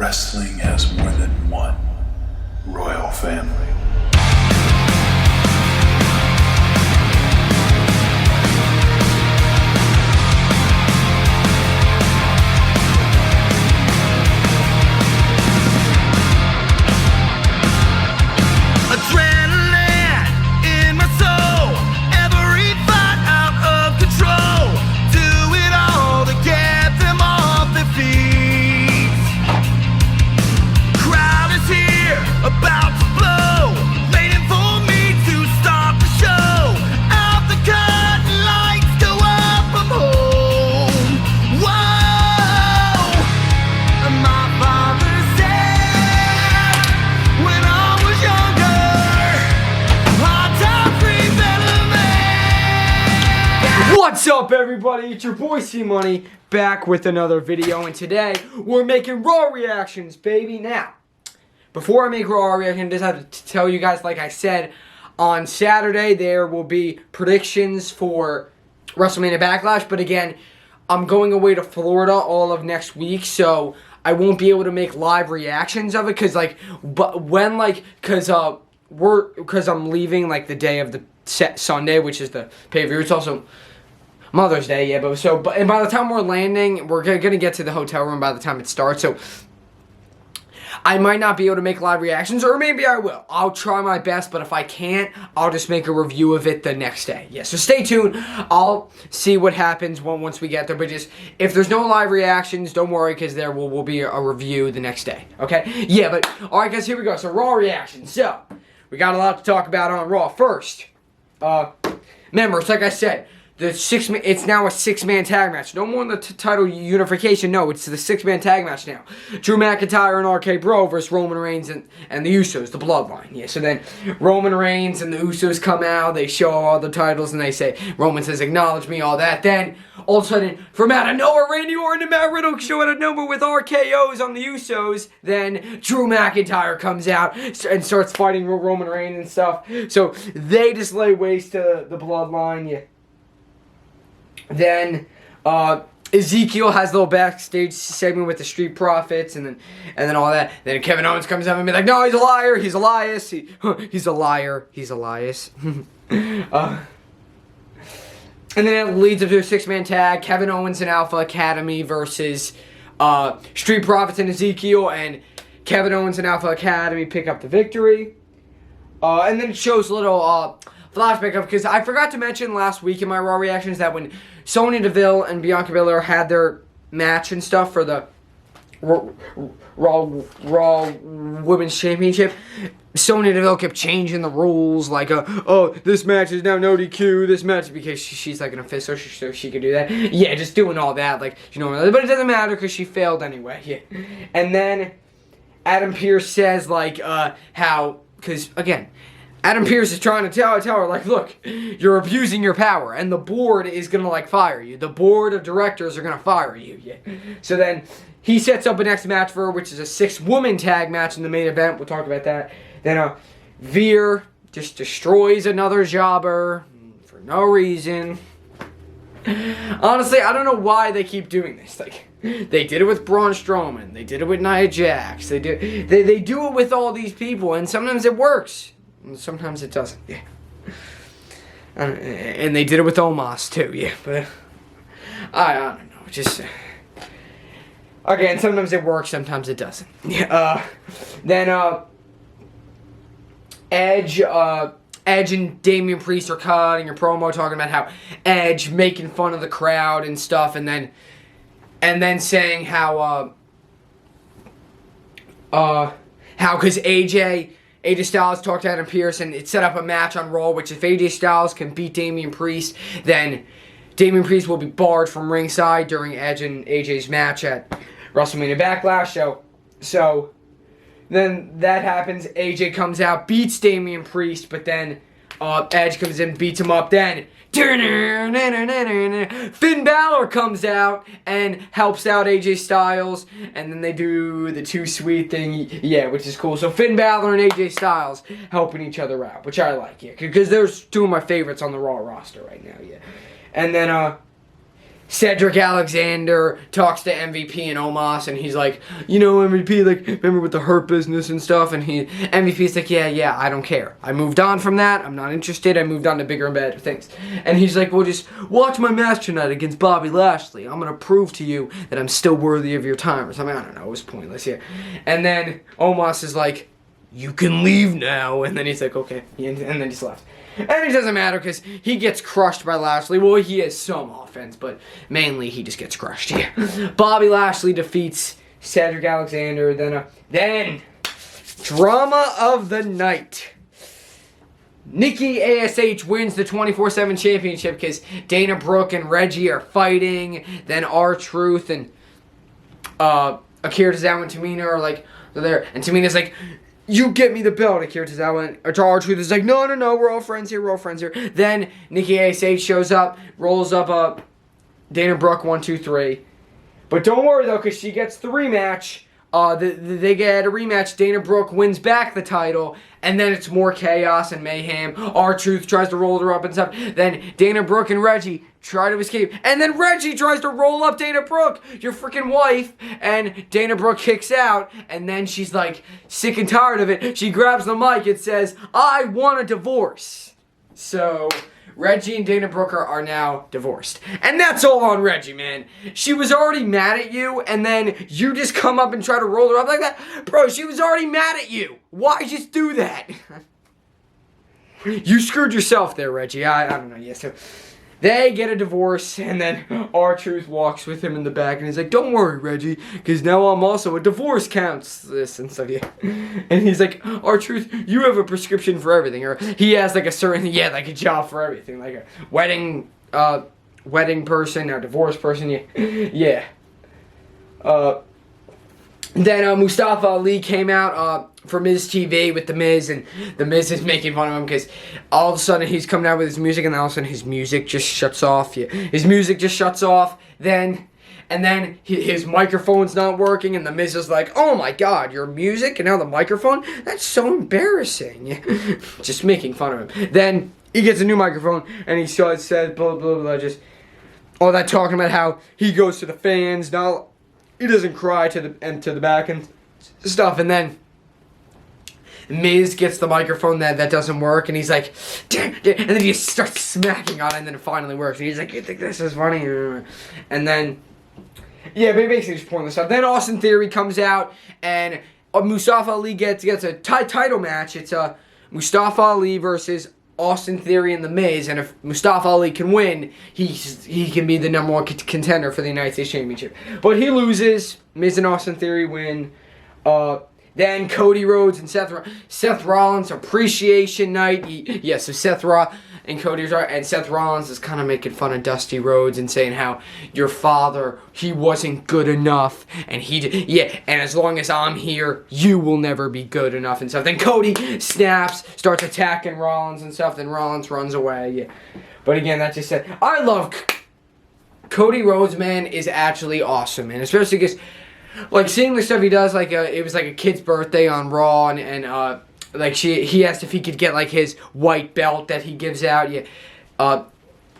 wrestling has more than one royal family. What's up, everybody? It's your boy C-Money back with another video, and today we're making Raw reactions, baby. Now, before I make Raw reaction, I just have to tell you guys, like I said, on Saturday there will be predictions for WrestleMania Backlash, but again, I'm going away to Florida all of next week, so I won't be able to make live reactions of it, because I'm leaving like the day of the Sunday, which is the pay-per-view. It's also Mother's Day, yeah, and by the time we're landing, we're gonna get to the hotel room by the time it starts, so I might not be able to make live reactions, or maybe I will. I'll try my best, but if I can't, I'll just make a review of it the next day. Yeah, so stay tuned. I'll see what happens once we get there, but just, if there's no live reactions, don't worry, because there will be a review the next day, okay? Yeah, but, alright guys, here we go. So, Raw reactions. So, we got a lot to talk about on Raw. First, remember, it's like I said, it's now a six-man tag match. No more than the title unification. No, it's the six-man tag match now. Drew McIntyre and RK Bro versus Roman Reigns and the Usos, the Bloodline. Yeah, so then Roman Reigns and the Usos come out. They show all the titles and they say, Roman says, acknowledge me, all that. Then, all of a sudden, from out of nowhere, Randy Orton and Matt Riddle show out of nowhere with RKOs on the Usos. Then Drew McIntyre comes out and starts fighting Roman Reigns and stuff. So they just lay waste to the Bloodline. Yeah. Then Ezekiel has a little backstage segment with the Street Profits, and then all that. Then Kevin Owens comes up and be like, "No, he's a liar. He's Elias. He's a liar. He's Elias." And then it leads up to a six-man tag: Kevin Owens and Alpha Academy versus Street Profits and Ezekiel, and Kevin Owens and Alpha Academy pick up the victory. And then it shows a little flashback of, because I forgot to mention last week in my Raw reactions that when Sonya Deville and Bianca Belair had their match and stuff for the Raw Women's Championship, Sonya Deville kept changing the rules, like, oh, this match is now no DQ, this match, because she's like an official, so she could do that. Yeah, just doing all that, like, you know, but it doesn't matter because she failed anyway. Yeah. And then Adam Pearce says, like, how, because, again, Adam Pearce is trying to tell her, like, look, you're abusing your power, and the board is going to, like, fire you. The board of directors are going to fire you. Yeah. So then he sets up a next match for her, which is a six-woman tag match in the main event. We'll talk about that. Then Veer just destroys another jobber for no reason. Honestly, I don't know why they keep doing this. Like, they did it with Braun Strowman. They did it with Nia Jax. They do it with all these people, and sometimes it works. Sometimes it doesn't, yeah. And they did it with Omos, too, yeah. But, I don't know, just, again, sometimes it works, sometimes it doesn't. Yeah, then, Edge and Damien Priest are cutting a promo talking about how Edge making fun of the crowd and stuff, and then saying how, because AJ Styles talked to Adam Pearce, and it set up a match on Raw, which if AJ Styles can beat Damien Priest, then Damien Priest will be barred from ringside during Edge and AJ's match at WrestleMania Backlash. So then that happens. AJ comes out, beats Damien Priest, but then Edge comes in, beats him up. Then Finn Balor comes out and helps out AJ Styles, and then they do the Too Sweet thing, yeah, which is cool. So Finn Balor and AJ Styles helping each other out, which I like, yeah, because there's two of my favorites on the Raw roster right now, yeah. And then Cedric Alexander talks to MVP and Omos, and he's like, MVP, like, remember with the Hurt Business and stuff? And MVP's like, yeah, I don't care. I moved on from that. I'm not interested. I moved on to bigger and better things. And he's like, well, just watch my match tonight against Bobby Lashley. I'm going to prove to you that I'm still worthy of your time or something. I don't know. It was pointless, yeah. And then Omos is like, you can leave now. And then he's like, okay. And then he's left. And it doesn't matter because he gets crushed by Lashley. Well, he has some offense, but mainly he just gets crushed. Yeah. Bobby Lashley defeats Cedric Alexander. Then drama of the night. Nikki ASH wins the 24/7 championship because Dana Brooke and Reggie are fighting. Then R-Truth and Akira Tozawa and Tamina are like, they're there. And Tamina's like, you get me the belt, Akira Tozawa. And R-Truth is like, no, we're all friends here, Then Nikki ASH shows up, rolls up Dana Brooke 1, 2, 3. But don't worry though, because she gets the rematch. They get a rematch. Dana Brooke wins back the title, and then it's more chaos and mayhem. R-Truth tries to roll her up and stuff. Then Dana Brooke and Reggie try to escape, and then Reggie tries to roll up Dana Brooke, your freaking wife, and Dana Brooke kicks out, and then she's like sick and tired of it. She grabs the mic and says, I want a divorce. So Reggie and Dana Brooke are now divorced. And that's all on Reggie, man. She was already mad at you, and then you just come up and try to roll her up like that? Bro, she was already mad at you. Why just do that? You screwed yourself there, Reggie. I don't know. Yeah, so they get a divorce, and then R-Truth walks with him in the back, and he's like, don't worry, Reggie, because now I'm also a divorce counselor and stuff, yeah. And he's like, R-Truth, you have a prescription for everything, or he has like a certain, like a job for everything, like a wedding person, a divorce person, yeah. Then Mustafa Ali came out for Miz TV with The Miz, and The Miz is making fun of him because all of a sudden he's coming out with his music, and all of a sudden his music just shuts off. Yeah. His music just shuts off. Then his microphone's not working, and The Miz is like, oh my god, your music and now the microphone? That's so embarrassing. Yeah. Just making fun of him. Then he gets a new microphone, and he says blah, blah, blah, just all that talking about how he goes to the fans. Now he doesn't cry to the back and stuff, and then Miz gets the microphone that doesn't work, and he's like, and then he starts smacking on it, and then it finally works, and he's like, you think this is funny? And then, yeah, basically just pointing this out. Then Austin Theory comes out, and Mustafa Ali gets a title match. It's Mustafa Ali versus Austin Theory and The Miz, and if Mustafa Ali can win, he can be the number one contender for the United States Championship. But he loses. Miz and Austin Theory win. Then Cody Rhodes and Seth Rollins appreciation night. So Seth Rollins is kind of making fun of Dusty Rhodes and saying how your father, he wasn't good enough, and and as long as I'm here, you will never be good enough and stuff. Then Cody snaps, starts attacking Rollins and stuff. Then Rollins runs away. Yeah. But again, that just said, I love Cody Rhodes, man, is actually awesome, man, especially because, like, seeing the stuff he does, like, it was like a kid's birthday on Raw, and like, he asked if he could get, like, his white belt that he gives out, at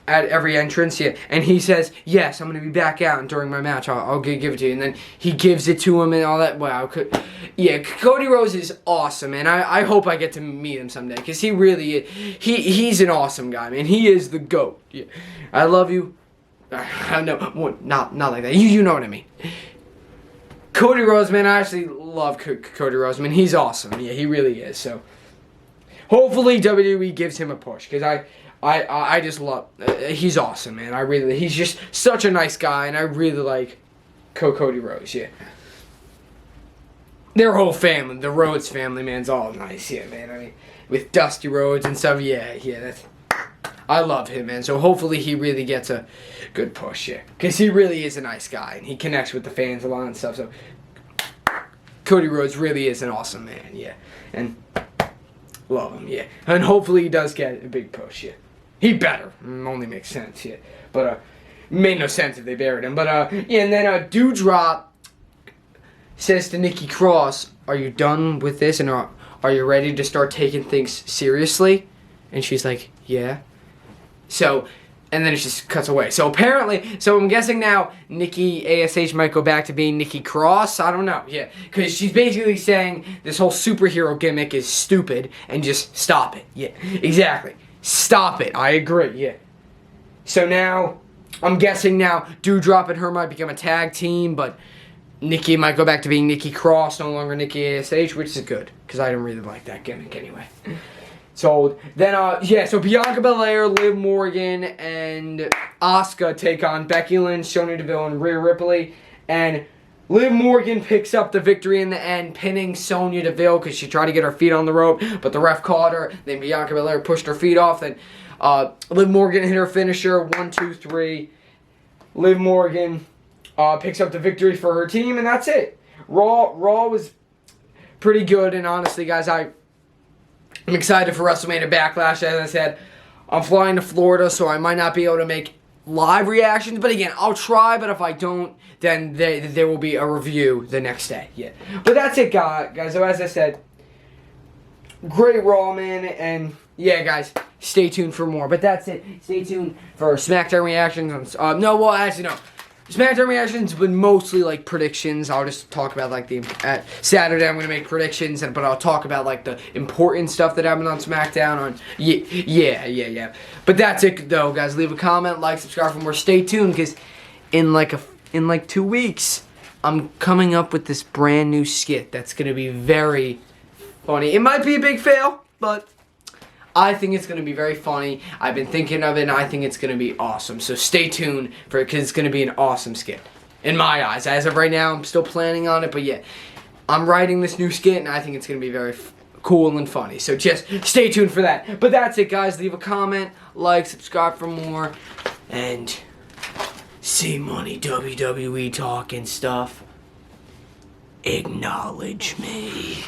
every entrance, and he says, yes, I'm going to be back out, and during my match, I'll give it to you, and then he gives it to him and all that. Wow, Cody Rhodes is awesome, and I hope I get to meet him someday, because he really is, he's an awesome guy, man. He is the GOAT. Yeah. I love you. No, not like that. You know what I mean. Cody Rhodes, man, I actually love Cody Rhodes, man. He's awesome. Yeah, he really is. So, hopefully WWE gives him a push, because I just love, he's awesome, man. He's just such a nice guy, and I really like Cody Rhodes, yeah. Their whole family, the Rhodes family, man's all nice, yeah, man. I mean, with Dusty Rhodes and stuff, yeah, I love him, man. So hopefully he really gets a good push, yeah. Because he really is a nice guy, and he connects with the fans a lot and stuff. So Cody Rhodes really is an awesome man, yeah. And love him, yeah. And hopefully he does get a big push, yeah. He better. Only makes sense, yeah. But made no sense if they buried him. But yeah, and then Doudrop says to Nikki Cross, are you done with this? And are you ready to start taking things seriously? And she's like, yeah. So and then it just cuts away. So apparently, so I'm guessing now Nikki ASH might go back to being Nikki Cross. I don't know. Yeah, because she's basically saying this whole superhero gimmick is stupid and just stop it. Yeah, exactly. Stop it. I agree. Yeah. So now, I'm guessing now Doudrop and her might become a tag team, but Nikki might go back to being Nikki Cross, no longer Nikki ASH, which is good, because I didn't really like that gimmick anyway. So, then, so Bianca Belair, Liv Morgan, and Asuka take on Becky Lynch, Sonya Deville, and Rhea Ripley, and Liv Morgan picks up the victory in the end, pinning Sonya Deville, because she tried to get her feet on the rope, but the ref caught her, then Bianca Belair pushed her feet off, then Liv Morgan hit her finisher, 1, 2, 3. Liv Morgan picks up the victory for her team, and that's it. Raw was pretty good, and honestly, guys, I'm excited for WrestleMania Backlash. As I said, I'm flying to Florida, so I might not be able to make live reactions, but again, I'll try, but if I don't, then there will be a review the next day. Yeah. But that's it, guys. So as I said, great Raw, man, and yeah, guys, stay tuned for more. But that's it. Stay tuned for SmackDown reactions. No. SmackDown reactions, but mostly like predictions. I'll just talk about like at Saturday. I'm gonna make predictions, but I'll talk about like the important stuff that happened on SmackDown. Yeah. But that's it, though, guys. Leave a comment, like, subscribe for more. Stay tuned, because in like 2 weeks, I'm coming up with this brand new skit that's gonna be very funny. It might be a big fail, but I think it's going to be very funny. I've been thinking of it, and I think it's going to be awesome. So stay tuned for it, because it's going to be an awesome skit. In my eyes. As of right now, I'm still planning on it, but yeah. I'm writing this new skit, and I think it's going to be very cool and funny. So just stay tuned for that. But that's it, guys. Leave a comment, like, subscribe for more, and see money, WWE talk and stuff. Acknowledge me.